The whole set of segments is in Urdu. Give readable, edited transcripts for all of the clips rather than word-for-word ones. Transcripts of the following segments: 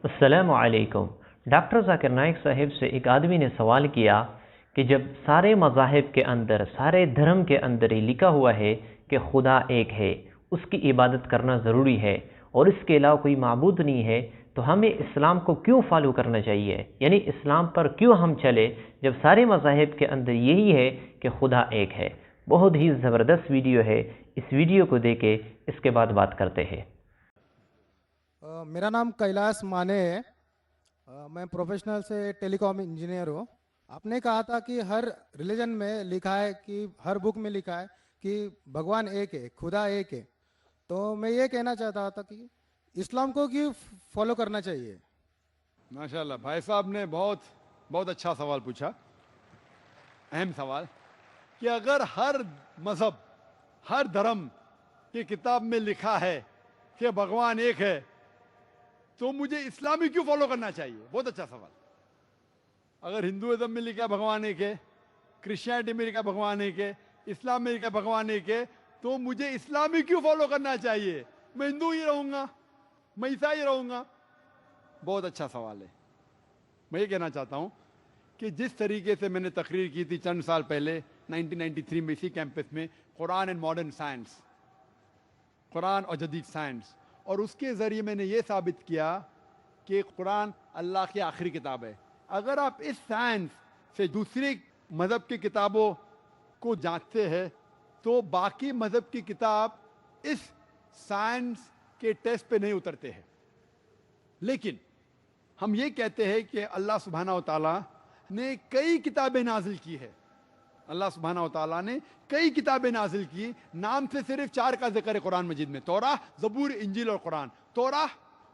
السلام علیکم۔ ڈاکٹر ذاکر نائک صاحب سے ایک آدمی نے سوال کیا کہ جب سارے مذاہب کے اندر، سارے دھرم کے اندر یہ لکھا ہوا ہے کہ خدا ایک ہے، اس کی عبادت کرنا ضروری ہے اور اس کے علاوہ کوئی معبود نہیں ہے، تو ہمیں اسلام کو کیوں فالو کرنا چاہیے؟ یعنی اسلام پر کیوں ہم چلے جب سارے مذاہب کے اندر یہی ہے کہ خدا ایک ہے؟ بہت ہی زبردست ویڈیو ہے، اس ویڈیو کو دیکھے اس کے بعد بات کرتے ہیں۔ میرا نام کیلاش مانے ہے۔ میں پروفیشنل سے ٹیلی کام انجینئر ہوں۔ آپ نے کہا تھا کہ ہر ریلیجن میں لکھا ہے، کہ ہر بک میں لکھا ہے کہ بھگوان ایک ہے، خدا ایک ہے۔ تو میں یہ کہنا چاہتا تھا کہ اسلام کو کیوں فالو کرنا چاہیے؟ ماشاءاللہ بھائی صاحب نے بہت اچھا سوال پوچھا، اہم سوال، کہ اگر ہر مذہب، ہر دھرم کی کتاب میں لکھا ہے کہ بھگوان ایک ہے تو مجھے اسلامی کیوں فالو کرنا چاہیے؟ بہت اچھا سوال۔ اگر ہندوازم میں لکھا بھگوان ایک ہے، کرسچینٹی میں لکھا بھگوان ایک ہے، اسلام میں لکھا بھگوان ایک ہے، تو مجھے اسلامی کیوں فالو کرنا چاہیے؟ میں ہندو ہی رہوں گا، میں عیسائی رہوں گا۔ بہت اچھا سوال ہے۔ میں یہ کہنا چاہتا ہوں کہ جس طریقے سے میں نے تقریر کی تھی چند سال پہلے 1993 میں اسی کیمپس میں، قرآن اینڈ ماڈرن سائنس، قرآن اور جدید سائنس، اور اس کے ذریعے میں نے یہ ثابت کیا کہ قرآن اللہ کی آخری کتاب ہے۔ اگر آپ اس سائنس سے دوسری مذہب کی کتابوں کو جانچتے ہیں تو باقی مذہب کی کتاب اس سائنس کے ٹیسٹ پہ نہیں اترتے ہیں۔ لیکن ہم یہ کہتے ہیں کہ اللہ سبحانہ و تعالیٰ نے کئی کتابیں نازل کی ہے۔ اللہ سبحانہ و تعالیٰ نے کئی کتابیں نازل کی، نام سے صرف 4 کا ذکر ہے قرآن مجید میں: توراہ، زبور، انجیل اور قرآن۔ توراہ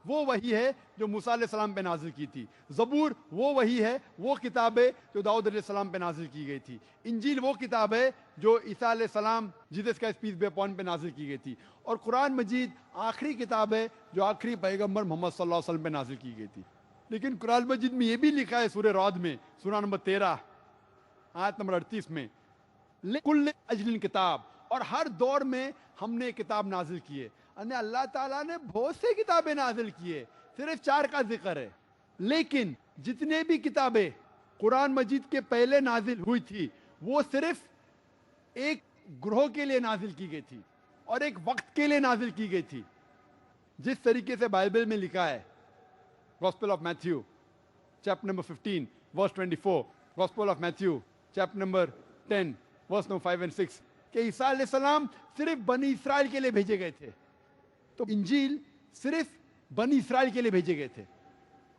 وہ وحی ہے جو موسیٰ علیہ السلام پہ نازل کی تھی، زبور وہ وحی ہے، وہ کتاب ہے جو داؤد علیہ السلام پہ نازل کی گئی تھی، انجیل وہ کتاب ہے جو عیسیٰ علیہ السلام Jesus Christ peace be upon پہ نازل کی گئی تھی، اور قرآن مجید آخری کتاب ہے جو آخری پیغمبر محمد صلی اللہ علیہ وسلم پہ نازل کی گئی تھی۔ لیکن قرآن مجید میں یہ بھی لکھا ہے سورہ رعد میں، سورہ نمبر 13 آیت نمبر 38 میں، کل اجل کتاب، اور ہر دور میں ہم نے کتاب نازل کی ہے۔ یعنی اللہ تعالیٰ نے بہت سے کتابیں نازل کی ہے، صرف 4 کا ذکر ہے۔ لیکن جتنے بھی کتابیں قرآن مجید کے پہلے نازل ہوئی تھی وہ صرف ایک گروہ کے لیے نازل کی گئی تھی اور ایک وقت کے لیے نازل کی گئی تھی۔ جس طریقے سے بائبل میں لکھا ہے، gospel of Matthew chapter number 15 verse 24، gospel of Matthew chapter number 10 verse number 5 and 6، کہ عیسیٰ علیہ السلام صرف بنی اسرائیل کے لیے بھیجے گئے تھے، تو انجیل صرف بنی اسرائیل کے لیے بھیجے گئے تھے۔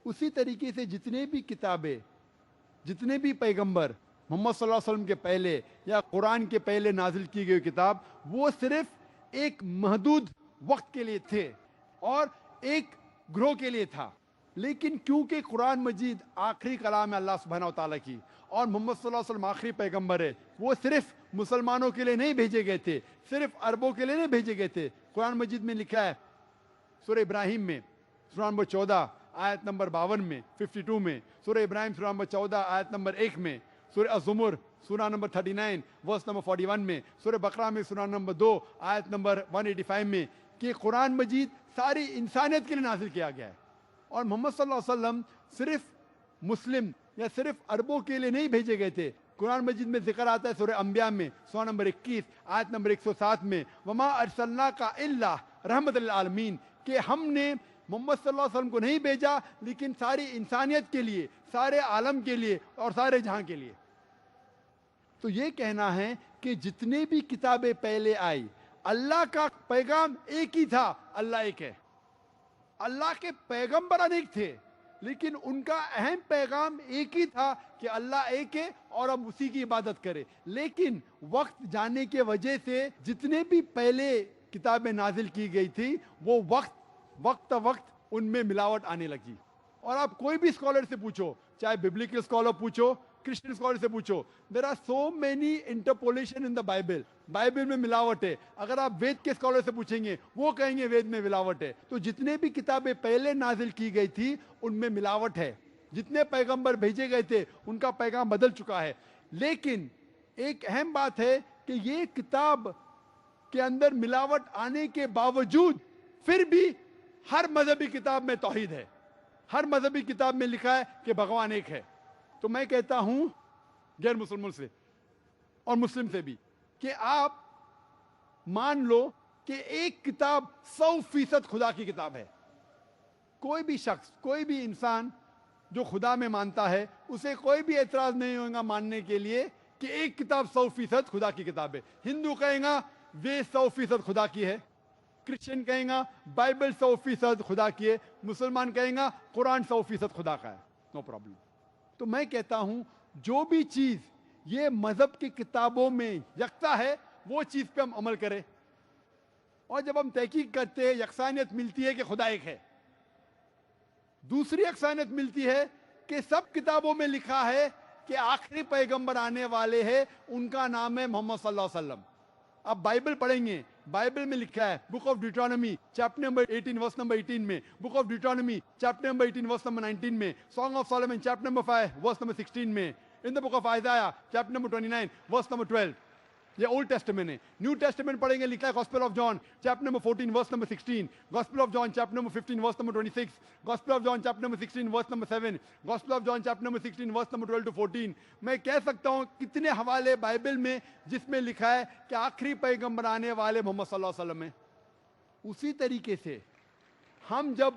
اسی طریقے سے جتنے بھی کتابیں، جتنے بھی پیغمبر محمد صلی اللہ علیہ وسلم کے پہلے یا قرآن کے پہلے نازل کی گئی کتاب، وہ صرف ایک محدود وقت کے لیے تھے اور ایک گروہ کے لیے تھا۔ لیکن کیونکہ قرآن مجید آخری کلام ہے اللہ سبحانہ و تعالیٰ کی، اور محمد صلی اللہ علیہ وسلم آخری پیغمبر ہے، وہ صرف مسلمانوں کے لیے نہیں بھیجے گئے تھے، صرف عربوں کے لیے نہیں بھیجے گئے تھے۔ قرآن مجید میں لکھا ہے سورہ ابراہیم میں، سورہ نمبر 14 آیت نمبر 52 میں، 52 میں، سورہ ابراہیم سورہ نمبر 14 آیت نمبر 1 میں، سورہ الزمر سورہ نمبر 39 ورس نمبر 41 میں، سورہ بقرہ میں سورہ نمبر 2 آیت نمبر 185 میں، کہ قرآن مجید ساری انسانیت کے لیے نازل کیا گیا ہے۔ اور محمد صلی اللہ علیہ وسلم صرف مسلم یا صرف عربوں کے لیے نہیں بھیجے گئے تھے۔ قرآن مجید میں ذکر آتا ہے سورہ انبیاء میں سورہ نمبر 21 آیت نمبر 107 میں، وما ارسلناک الا رحمت للعالمین، کہ ہم نے محمد صلی اللہ علیہ وسلم کو نہیں بھیجا لیکن ساری انسانیت کے لیے، سارے عالم کے لیے اور سارے جہاں کے لیے۔ تو یہ کہنا ہے کہ جتنے بھی کتابیں پہلے آئی، اللہ کا پیغام ایک ہی تھا، اللہ ایک ہے۔ اللہ کے پیغمبر انیک تھے لیکن ان کا اہم پیغام ایک ہی تھا کہ اللہ ایک ہے اور ہم اسی کی عبادت کریں۔ لیکن وقت جانے کی وجہ سے جتنے بھی پہلے کتابیں نازل کی گئی تھی وہ وقت ان میں ملاوٹ آنے لگی۔ اور آپ کوئی بھی اسکالر سے پوچھو، چاہے ببلیکل اسکالر پوچھو، کرسچن اسکالر سے پوچھو، there are so many interpolation in the Bible, Bible میں ملاوٹ ہے۔ اگر آپ وید کے اسکالر سے پوچھیں گے وہ کہیں گے وید میں ملاوٹ ہے۔ تو جتنے بھی کتابیں پہلے نازل کی گئی تھی ان میں ملاوٹ ہے، جتنے پیغمبر بھیجے گئے تھے ان کا پیغام بدل چکا ہے۔ لیکن ایک اہم بات ہے کہ یہ کتاب کے اندر ملاوٹ آنے کے باوجود پھر بھی ہر مذہبی کتاب میں توحید ہے، ہر مذہبی کتاب میں لکھا ہے کہ بھگوان ایک ہے. تو میں کہتا ہوں غیر مسلموں سے اور مسلم سے بھی کہ آپ مان لو کہ ایک کتاب 100% خدا کی کتاب ہے. کوئی بھی شخص، کوئی بھی انسان جو خدا میں مانتا ہے، اسے کوئی بھی اعتراض نہیں ہوگا ماننے کے لیے کہ ایک کتاب 100% خدا کی کتاب ہے. ہندو کہیں گا وہ 100% خدا کی ہے، کرسچن کہیں گا بائبل 100% خدا کی ہے، مسلمان کہیں گا قرآن 100% خدا کا ہے. No problem. تو میں کہتا ہوں جو بھی چیز یہ مذہب کی کتابوں میں یکساں ہے وہ چیز پہ ہم عمل کریں. اور جب ہم تحقیق کرتے ہیں یکسانیت ملتی ہے کہ خدا ایک ہے. دوسری یکسانیت ملتی ہے کہ سب کتابوں میں لکھا ہے کہ آخری پیغمبر آنے والے ہیں، ان کا نام ہے محمد صلی اللہ علیہ وسلم. آپ بائبل پڑھیں گے، بائبل میں لکھا ہے book of Deuteronomy chapter number 18 verse number 18 میں، book of Deuteronomy chapter number 18 verse number 19 میں، song of Solomon chapter number 5 verse number 16 میں، in the book of Isaiah chapter number 29 verse number 12. یہ اولڈ ٹیسٹمنٹ ہے. نیو ٹیسٹمنٹ پڑھیں گے لکھا ہے gospel of John chapter number 14 verse number 16، gospel of John chapter number 15 verse number 26، gospel of John chapter number 16 verse number 7، gospel of John chapter number 16 verse number 12 to 14. میں کہہ سکتا ہوں کتنے حوالے بائبل میں جس میں لکھا ہے کہ آخری پیغمبر آنے والے محمد صلی اللہ علیہ وسلم ہیں. اسی طریقے سے ہم جب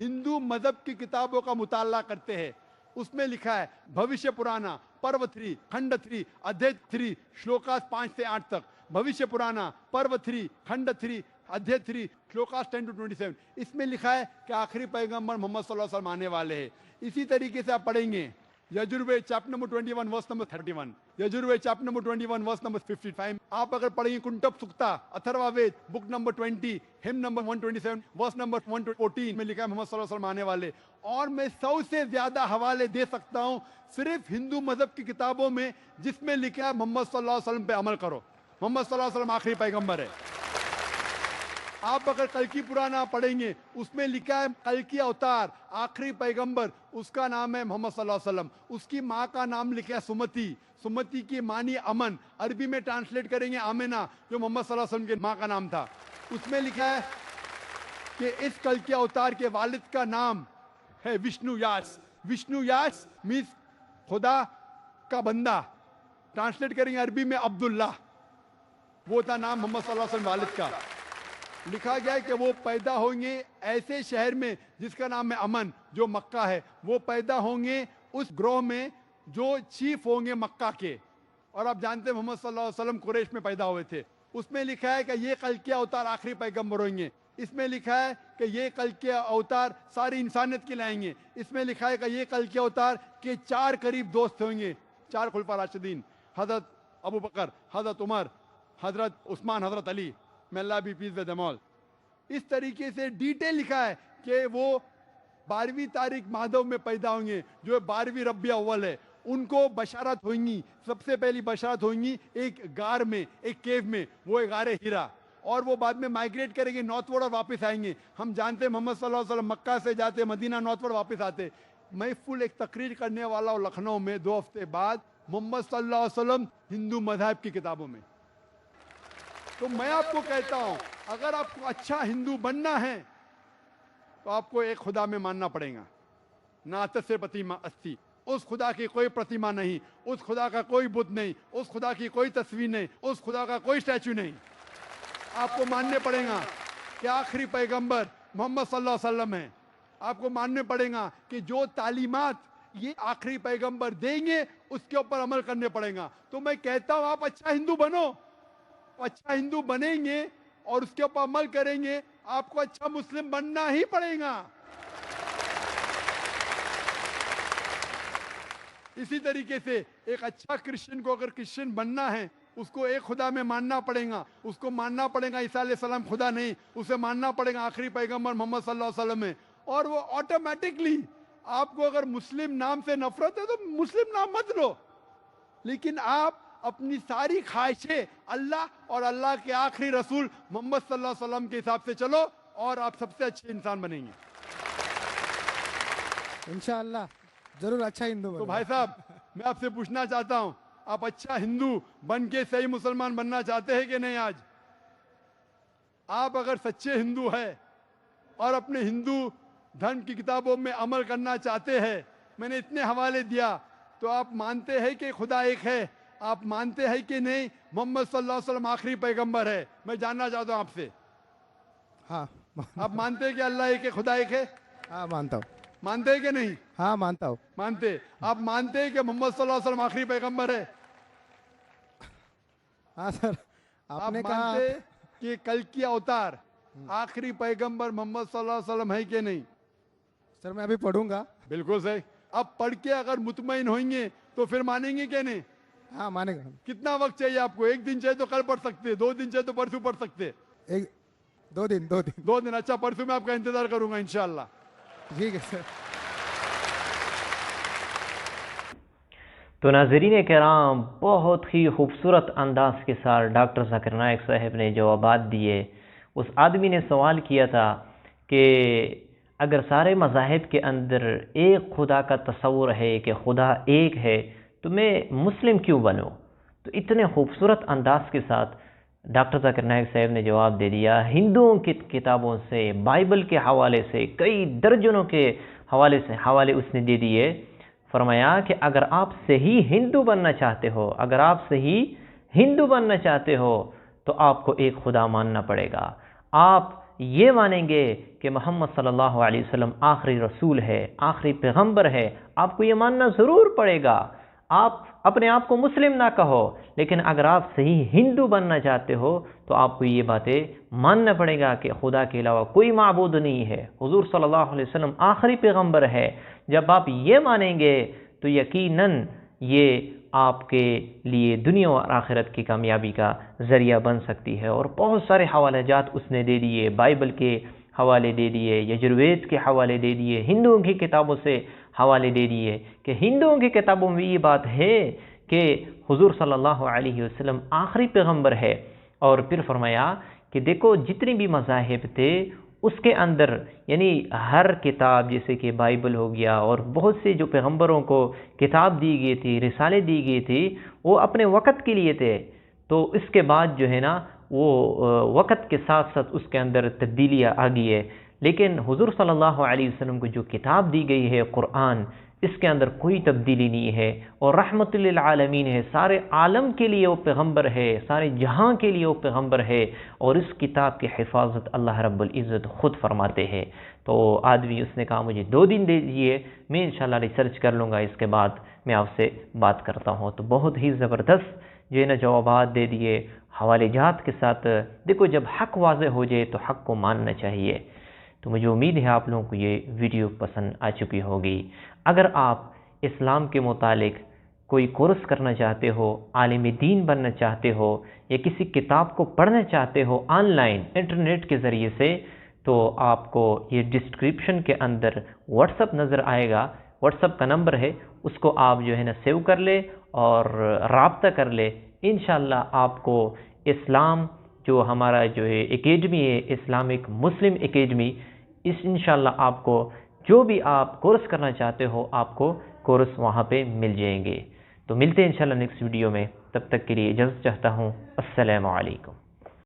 ہندو مذہب کی کتابوں کا مطالعہ کرتے ہیں اس میں لکھا ہے بھوشیہ پرانا پرو 3 کھنڈ 3 ادھیے 3 شلوکاس 5 سے 8 تک. بھوشیہ پرانا پرو 3 کھنڈ 3 ادھیے 3 شلوکاس 10 to 27. اس میں لکھا ہے کہ آخری پیغمبر محمد صلی اللہ علیہ وسلم آنے والے ہیں. اسی طریقے سے آپ پڑھیں گے Yajurveda chapter number 21 verse number 31، Yajurveda chapter number 21 verse number 55. آپ اگر پڑھیں گے کنٹب سکتا اتھروا وید بک نمبر 20 ہم نمبر 127 ورس نمبر 114 میں لکھا ہے محمد صلی اللہ علیہ وسلم آنے والے. اور میں 100 سے زیادہ حوالے دے سکتا ہوں صرف ہندو مذہب کی کتابوں میں جس میں لکھا ہے محمد صلی اللہ علیہ وسلم پہ عمل کرو، محمد صلی اللہ علیہ وسلم آخری پیغمبر ہے. آپ اگر کلکی پرانا پڑھیں گے اس میں لکھا ہے کلکی اوتار آخری پیغمبر، اس کا نام ہے محمد صلی اللہ علیہ وسلم. اس کی ماں کا نام لکھا ہے سمتی، سمتی کی معنی امن، عربی میں ٹرانسلیٹ کریں گے آمنہ جو محمد صلی اللہ علیہ وسلم کے ماں کا نام تھا. اس میں لکھا ہے کہ اس کلکی اوتار کے والد کا نام ہے وشنو یاس. وشنو یاس مینس خدا کا بندہ، ٹرانسلیٹ کریں گے عربی میں عبداللہ. وہ تھا نام محمد صلی اللہ علیہ وسلم والد کا. لکھا گیا ہے کہ وہ پیدا ہوں گے ایسے شہر میں جس کا نام ہے امن جو مکہ ہے. وہ پیدا ہوں گے اس گروہ میں جو چیف ہوں گے مکہ کے. اور آپ جانتے ہیں محمد صلی اللہ علیہ وسلم قریش میں پیدا ہوئے تھے. اس میں لکھا ہے کہ یہ کلکی اوتار آخری پیغمبر ہویں گے. اس میں لکھا ہے کہ یہ کلکی اوتار ساری انسانیت کے لائیں گے. اس میں لکھا ہے کہ یہ کلکی اوتار کے 4 قریب دوست ہوں گے، 4 خلفاء راشدین، حضرت ابو بکر، حضرت عمر، حضرت عثمان، حضرت علی، میں اللہ بھی پیس ود دم آل. اس طریقے سے ڈیٹیل لکھا ہے کہ وہ 12ویں تاریخ مادھو میں پیدا ہوں گے جو 12ویں ربیع اول ہے. ان کو بشارت ہوئیں گی، سب سے پہلی بشارت ہوئیں گی ایک غار میں، ایک کیو میں، وہ ایک غار ہیرا. اور وہ بعد میں مائگریٹ کریں گے نارتھ ورڈ اور واپس آئیں گے. ہم جانتے ہیں محمد صلی اللہ علیہ وسلم مکہ سے جاتے مدینہ نارتھ ورڈ واپس آتے. میں فل ایک تقریر کرنے والا ہوں لکھنؤ میں 2 ہفتے بعد محمد صلی اللہ علیہ وسلم ہندو مذہب کی کتابوں میں. تو میں آپ کو کہتا ہوں اگر آپ کو اچھا ہندو بننا ہے تو آپ کو ایک خدا میں ماننا پڑے گا. ناتسے پتیما استی، اس خدا کی کوئی پرتیما نہیں، اس خدا کا کوئی بت نہیں، اس خدا کی کوئی تصویر نہیں، اس خدا کا کوئی اسٹیچو نہیں. آپ کو ماننے پڑے گا کہ آخری پیغمبر محمد صلی اللہ علیہ وسلم ہے. آپ کو ماننے پڑے گا کہ جو تعلیمات یہ آخری پیغمبر دیں گے اس کے اوپر عمل کرنے پڑے گا. تو میں کہتا ہوں آپ اچھا ہندو بنو، اچھا ہندو بنیں گے اور اس کے اوپر عمل کریں گے آپ کو اچھا مسلم بننا ہی پڑے گا. اسی طریقے سے ایک اچھا کرسچن کو اگر کرسچن بننا ہے اس کو ایک خدا میں ماننا پڑے گا. اس کو ماننا پڑے گا عیسیٰ علیہ السلام خدا نہیں، اسے ماننا پڑے گا آخری پیغمبر محمد صلی اللہ علیہ وسلم ہے. اور وہ آٹومیٹکلی آپ کو اگر مسلم نام سے نفرت ہے تو مسلم نام مت لو، لیکن آپ اپنی ساری خواہشیں اللہ اور اللہ کے آخری رسول محمد صلی اللہ علیہ وسلم کے حساب سے چلو اور آپ سب سے اچھے انسان بنیں گے. انشاءاللہ ضرور اچھا ہندو تو بنو. بھائی صاحب میں آپ سے پوچھنا چاہتا ہوں آپ اچھا ہندو بن کے صحیح مسلمان بننا چاہتے ہیں کہ نہیں؟ آج آپ اگر سچے ہندو ہے اور اپنے ہندو دھرم کی کتابوں میں عمل کرنا چاہتے ہیں. میں نے اتنے حوالے دیا. تو آپ مانتے ہیں کہ خدا ایک ہے؟ آپ مانتے ہیں کہ نہیں محمد صلی اللہ علیہ وسلم آخری پیغمبر ہے؟ میں جاننا چاہتا ہوں آپ سے. ہاں آپ مانتے ہیں کہ اللہ ایک ہے، خدا ایک ہے؟ ہاں مانتا ہوں. مانتے ہیں کہ نہیں؟ ہاں مانتا ہوں. مانتے. آپ مانتے ہیں کہ محمد صلی اللہ علیہ وسلم آخری پیغمبر ہے؟ ہاں سر آپ آپ نے کہا. مانتے کہ کل کی اوتار آخری پیغمبر محمد صلی اللہ علیہ وسلم ہے کہ نہیں؟ سر میں ابھی پڑھوں گا. بالکل صحیح. اب پڑھ کے اگر مطمئن ہوئیں گے تو پھر مانیں گے کہ نہیں؟ ہاں مانے گا. کتنا وقت چاہیے آپ کو؟ 1 دن چاہیے تو کل پڑھ سکتے، 2 دن چاہیے تو پرسوں پڑھ سکتے. ایک 2 دن 2 دن. 2 دن. اچھا، پرسوں میں آپ کا انتظار کروں گا انشاءاللہ. ٹھیک ہے سر. تو ناظرین کرام، بہت ہی خوبصورت انداز کے ساتھ ڈاکٹر ذاکر نائک صاحب نے جوابات دیے. اس آدمی نے سوال کیا تھا کہ اگر سارے مذاہب کے اندر ایک خدا کا تصور ہے کہ خدا ایک ہے تو میں مسلم کیوں بنوں؟ تو اتنے خوبصورت انداز کے ساتھ ڈاکٹر ذاکر نائک صاحب نے جواب دے دیا. ہندوؤں کی کتابوں سے، بائبل کے حوالے سے، کئی درجنوں کے حوالے اس نے دے دیے. فرمایا کہ اگر آپ صحیح ہندو بننا چاہتے ہو، اگر آپ صحیح ہندو بننا چاہتے ہو تو آپ کو ایک خدا ماننا پڑے گا. آپ یہ مانیں گے کہ محمد صلی اللہ علیہ وسلم آخری رسول ہے، آخری پیغمبر ہے. آپ کو یہ ماننا ضرور پڑے گا. آپ اپنے آپ کو مسلم نہ کہو، لیکن اگر آپ صحیح ہندو بننا چاہتے ہو تو آپ کو یہ باتیں ماننا پڑے گا کہ خدا کے علاوہ کوئی معبود نہیں ہے، حضور صلی اللہ علیہ وسلم آخری پیغمبر ہے. جب آپ یہ مانیں گے تو یقیناً یہ آپ کے لیے دنیا اور آخرت کی کامیابی کا ذریعہ بن سکتی ہے. اور بہت سارے حوالے جات اس نے دے دیے، بائبل کے حوالے دے دیے، یجروید کے حوالے دے دیے، ہندوؤں کی کتابوں سے حوالے دے دیے کہ ہندوؤں کی کتابوں میں یہ بات ہے کہ حضور صلی اللہ علیہ وسلم آخری پیغمبر ہے. اور پھر فرمایا کہ دیکھو جتنے بھی مذاہب تھے اس کے اندر یعنی ہر کتاب جیسے کہ بائبل ہو گیا اور بہت سے جو پیغمبروں کو کتاب دی گئی تھی، رسالے دی گئی تھی، وہ اپنے وقت کے لیے تھے. تو اس کے بعد جو ہے نا وہ وقت کے ساتھ ساتھ اس کے اندر تبدیلیاں آ گئی ہے. لیکن حضور صلی اللہ علیہ وسلم کو جو کتاب دی گئی ہے قرآن، اس کے اندر کوئی تبدیلی نہیں ہے اور رحمت للعالمین ہے. سارے عالم کے لیے وہ پیغمبر ہے، سارے جہاں کے لیے وہ پیغمبر ہے. اور اس کتاب کی حفاظت اللہ رب العزت خود فرماتے ہیں. تو آدمی اس نے کہا مجھے 2 دن دے دیجیے، میں انشاءاللہ ریسرچ کر لوں گا، اس کے بعد میں آپ سے بات کرتا ہوں. تو بہت ہی زبردست جو ہے نا جوابات دے دیے حوالے جات کے ساتھ. دیکھو جب حق واضح ہو جائے تو حق کو ماننا چاہیے. تو مجھے امید ہے آپ لوگوں کو یہ ویڈیو پسند آ چکی ہوگی. اگر آپ اسلام کے متعلق کوئی کورس کرنا چاہتے ہو، عالم دین بننا چاہتے ہو یا کسی کتاب کو پڑھنا چاہتے ہو آن لائن انٹرنیٹ کے ذریعے سے، تو آپ کو یہ ڈسکرپشن کے اندر واٹس اپ نظر آئے گا. واٹس اپ کا نمبر ہے، اس کو آپ جو ہے نا سیو کر لے اور رابطہ کر لے. انشاءاللہ آپ کو اسلام جو ہمارا جو ہے اکیڈمی ہے، اسلامک مسلم اکیڈمی، اس انشاءاللہ آپ کو جو بھی آپ کورس کرنا چاہتے ہو آپ کو کورس وہاں پہ مل جائیں گے. تو ملتے ہیں انشاءاللہ نیکسٹ ویڈیو میں. تب تک کے لیے اجازت چاہتا ہوں. السلام علیکم.